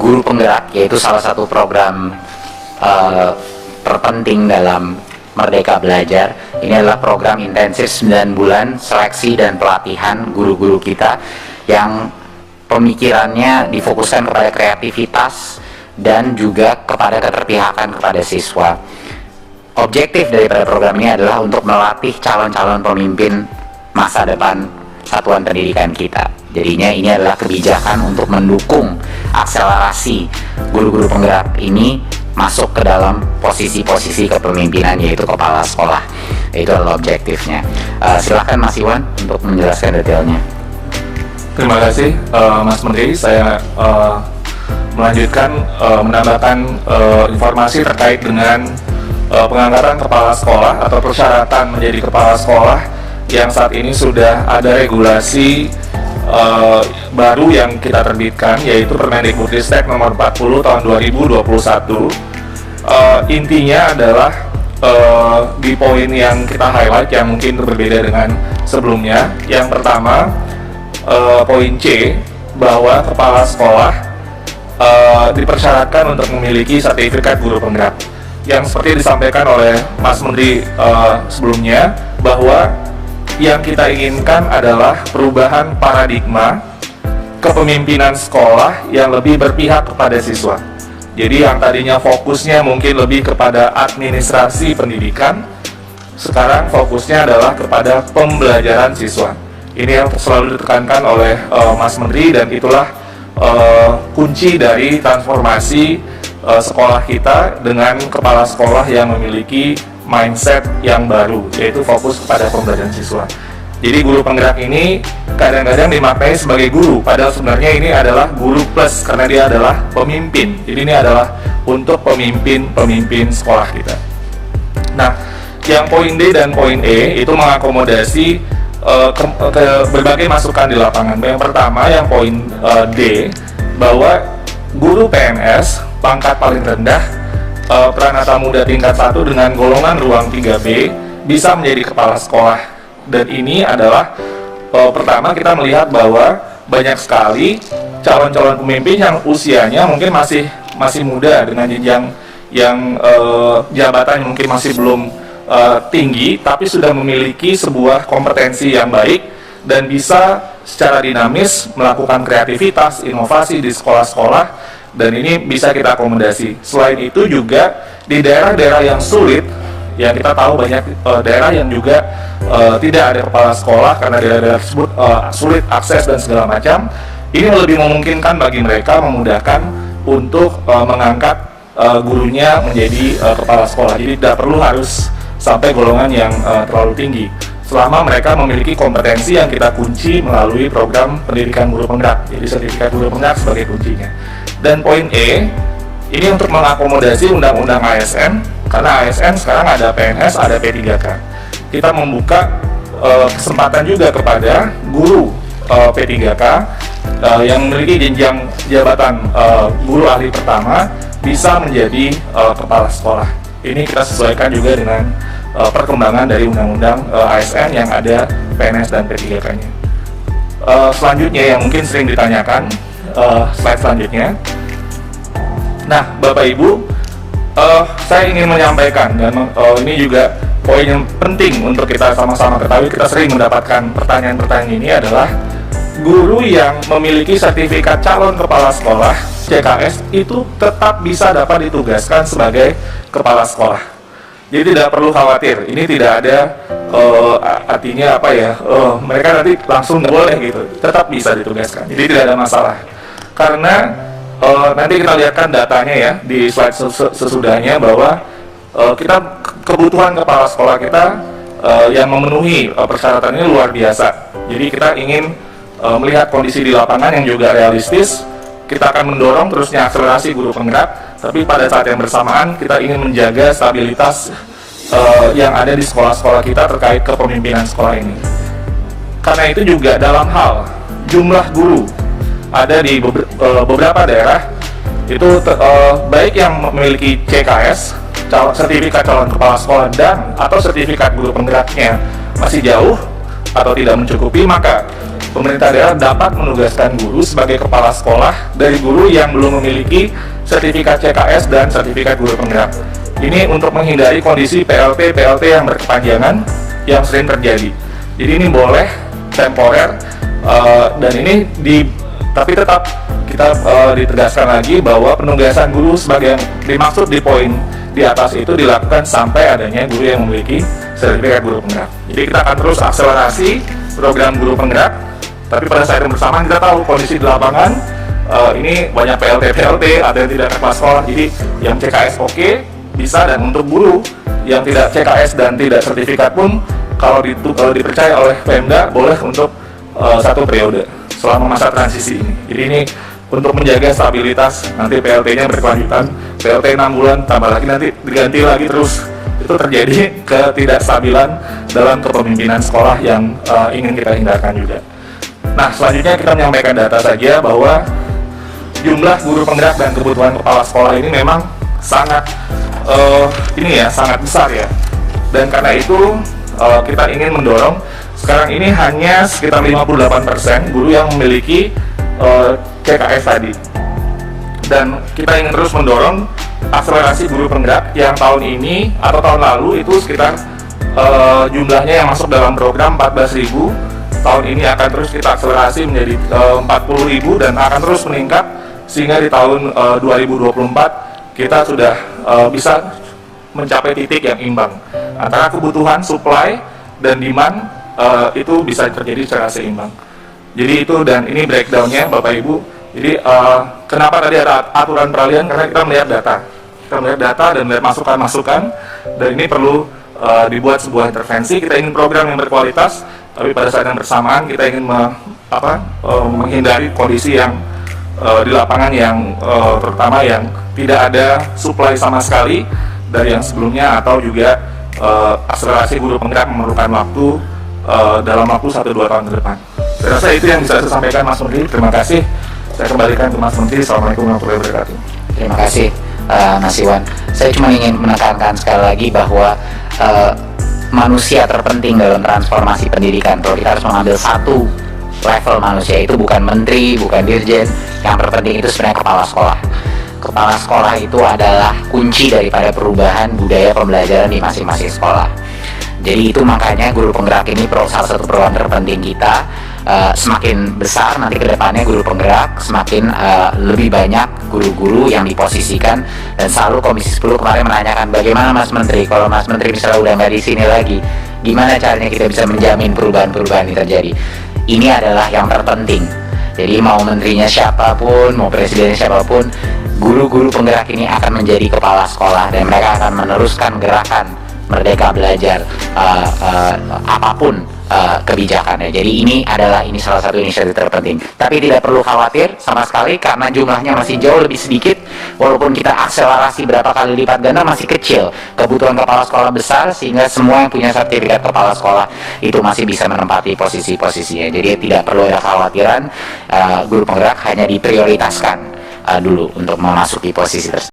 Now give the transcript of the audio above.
Guru Penggerak, yaitu salah satu program terpenting dalam Merdeka Belajar. Ini adalah program intensif 9 bulan seleksi dan pelatihan guru-guru kita yang pemikirannya difokuskan kepada kreativitas dan juga kepada keterpihakan kepada siswa. Objektif daripada program ini adalah untuk melatih calon-calon pemimpin masa depan satuan pendidikan kita. Jadinya ini adalah kebijakan untuk mendukung akselerasi guru-guru penggerak ini masuk ke dalam posisi-posisi kepemimpinan, yaitu kepala sekolah. Itu adalah objektifnya. Silakan Mas Iwan untuk menjelaskan detailnya. Terima kasih Mas Menteri. Saya melanjutkan menambahkan informasi terkait dengan pengangkatan kepala sekolah atau persyaratan menjadi kepala sekolah yang saat ini sudah ada regulasi baru yang kita terbitkan, yaitu Permendikbudristek nomor 40 tahun 2021. Intinya adalah di poin yang kita highlight yang mungkin berbeda dengan sebelumnya. Yang pertama, poin C, bahwa kepala sekolah dipersyaratkan untuk memiliki sertifikat guru penggerak. Yang seperti disampaikan oleh Mas Menteri sebelumnya, bahwa yang kita inginkan adalah perubahan paradigma kepemimpinan sekolah yang lebih berpihak kepada siswa. Jadi yang tadinya fokusnya mungkin lebih kepada administrasi pendidikan, sekarang fokusnya adalah kepada pembelajaran siswa. Ini yang selalu ditekankan oleh Mas Menteri, dan itulah kunci dari transformasi sekolah kita dengan kepala sekolah yang memiliki mindset yang baru, yaitu fokus kepada pembelajaran siswa. Jadi guru penggerak ini kadang-kadang dimaknai sebagai guru, padahal sebenarnya ini adalah guru plus, karena dia adalah pemimpin. Jadi ini adalah untuk pemimpin sekolah kita. Nah, yang poin D dan poin E itu mengakomodasi ke berbagai masukan di lapangan. Yang pertama, yang poin D, bahwa guru PNS pangkat paling rendah Pranata Muda tingkat 1 dengan golongan ruang 3B bisa menjadi kepala sekolah. Dan ini adalah pertama, kita melihat bahwa banyak sekali calon-calon pemimpin yang usianya mungkin masih muda dengan jenjang yang jabatan mungkin masih belum tinggi, tapi sudah memiliki sebuah kompetensi yang baik dan bisa secara dinamis melakukan kreativitas, inovasi di sekolah-sekolah, dan ini bisa kita akomodasi. Selain itu juga di daerah-daerah yang sulit, yang kita tahu banyak daerah yang juga tidak ada kepala sekolah karena daerah-daerah tersebut sulit akses dan segala macam, ini lebih memungkinkan bagi mereka, memudahkan untuk mengangkat gurunya menjadi kepala sekolah. Jadi tidak perlu harus sampai golongan yang terlalu tinggi, selama mereka memiliki kompetensi yang kita kunci melalui program pendidikan guru penggerak. Jadi sertifikat guru penggerak sebagai kuncinya. Dan poin E, ini untuk mengakomodasi undang-undang ASN, karena ASN sekarang ada PNS, ada P3K. Kita membuka kesempatan juga kepada guru P3K yang memiliki jenjang jabatan guru ahli pertama bisa menjadi kepala sekolah. Ini kita sesuaikan juga dengan perkembangan dari undang-undang ASN yang ada PNS dan P3K-nya. Selanjutnya yang mungkin sering ditanyakan, slide selanjutnya. Nah, Bapak Ibu, saya ingin menyampaikan, dan ini juga poin yang penting untuk kita sama-sama ketahui. Kita sering mendapatkan pertanyaan-pertanyaan ini adalah guru yang memiliki sertifikat calon kepala sekolah CKS itu tetap bisa dapat ditugaskan sebagai kepala sekolah. Jadi tidak perlu khawatir, ini tidak ada artinya apa ya, mereka nanti langsung nggak boleh gitu, tetap bisa ditugaskan. Jadi tidak ada masalah, karena nanti kita lihatkan datanya ya di slide sesudahnya, bahwa kita kebutuhan kepala sekolah kita yang memenuhi persyaratan ini luar biasa. Jadi kita ingin melihat kondisi di lapangan yang juga realistis. Kita akan mendorong terusnya akselerasi guru penggerak, tapi pada saat yang bersamaan kita ingin menjaga stabilitas yang ada di sekolah-sekolah kita terkait kepemimpinan sekolah ini. Karena itu juga dalam hal jumlah guru, ada di beberapa daerah itu baik yang memiliki CKS, sertifikat calon kepala sekolah, dan atau sertifikat guru penggeraknya masih jauh atau tidak mencukupi, maka pemerintah daerah dapat menugaskan guru sebagai kepala sekolah dari guru yang belum memiliki sertifikat CKS dan sertifikat guru penggerak. Ini untuk menghindari kondisi PLT yang berkepanjangan yang sering terjadi. Jadi ini boleh temporer, dan ini tapi tetap kita ditegaskan lagi bahwa penugasan guru sebagai yang dimaksud di poin di atas itu dilakukan sampai adanya guru yang memiliki sertifikat guru penggerak. Jadi kita akan terus akselerasi program guru penggerak, tapi pada saat yang bersamaan kita tahu kondisi di lapangan ini banyak PLT, ada yang tidak kepala sekolah. Jadi yang CKS oke, bisa, dan untuk guru yang tidak CKS dan tidak sertifikat pun kalau dipercaya oleh Pemda boleh untuk 1 periode selama masa transisi ini. Jadi ini untuk menjaga stabilitas, nanti PLT-nya berkelanjutan, PLT 6 bulan tambah lagi nanti diganti lagi terus, itu terjadi ketidakstabilan dalam kepemimpinan sekolah yang ingin kita hindarkan juga. Nah, selanjutnya kita menyampaikan data saja bahwa jumlah guru penggerak dan kebutuhan kepala sekolah ini memang sangat sangat besar ya. Dan karena itu kita ingin mendorong sekarang ini hanya sekitar 58% guru yang memiliki CKS tadi. Dan kita ingin terus mendorong akselerasi guru penggerak yang tahun ini atau tahun lalu itu sekitar jumlahnya yang masuk dalam program 14.000. Tahun ini akan terus kita akselerasi menjadi 40.000 dan akan terus meningkat sehingga di tahun 2024 kita sudah bisa mencapai titik yang imbang antara kebutuhan supply dan demand, itu bisa terjadi secara seimbang. Jadi itu, dan ini breakdownnya Bapak Ibu. Jadi kenapa tadi ada aturan peralihan, karena kita melihat data dan melihat masukan-masukan, dan ini perlu dibuat sebuah intervensi. Kita ingin program yang berkualitas, tapi pada saat yang bersamaan kita ingin menghindari kondisi yang di lapangan yang terutama yang tidak ada supply sama sekali dari yang sebelumnya, atau juga akselerasi guru penggerak memerlukan waktu dalam waktu 1-2 tahun ke depan. Saya rasa itu yang bisa saya sampaikan, Mas Menteri. Terima kasih. Saya kembalikan ke Mas Menteri. Assalamualaikum warahmatullahi wabarakatuh. Terima kasih Mas Iwan. Saya cuma ingin menekankan sekali lagi bahwa manusia terpenting dalam transformasi pendidikan. Kalau kita harus mengambil satu level manusia, itu bukan menteri, bukan dirjen. Yang terpenting itu sebenarnya kepala sekolah. Kepala sekolah itu adalah kunci daripada perubahan budaya pembelajaran di masing-masing sekolah. Jadi itu makanya guru penggerak ini salah satu program terpenting kita. Semakin besar nanti ke depannya guru penggerak, semakin lebih banyak guru-guru yang diposisikan. Dan selalu Komisi 10 kemarin menanyakan bagaimana Mas Menteri, kalau Mas Menteri misalnya udah nggak di sini lagi, gimana caranya kita bisa menjamin perubahan-perubahan ini terjadi. Ini adalah yang terpenting. Jadi mau menterinya siapapun, mau presidennya siapapun, guru-guru penggerak ini akan menjadi kepala sekolah dan mereka akan meneruskan gerakan Merdeka Belajar apapun kebijakannya. Jadi ini salah satu inisiatif terpenting. Tapi tidak perlu khawatir sama sekali karena jumlahnya masih jauh lebih sedikit. Walaupun kita akselerasi berapa kali lipat ganda, masih kecil. Kebutuhan kepala sekolah besar sehingga semua yang punya sertifikat kepala sekolah itu masih bisa menempati posisi-posisinya. Jadi tidak perlu ada kekhawatiran, guru penggerak hanya diprioritaskan dulu untuk memasuki posisi tersebut.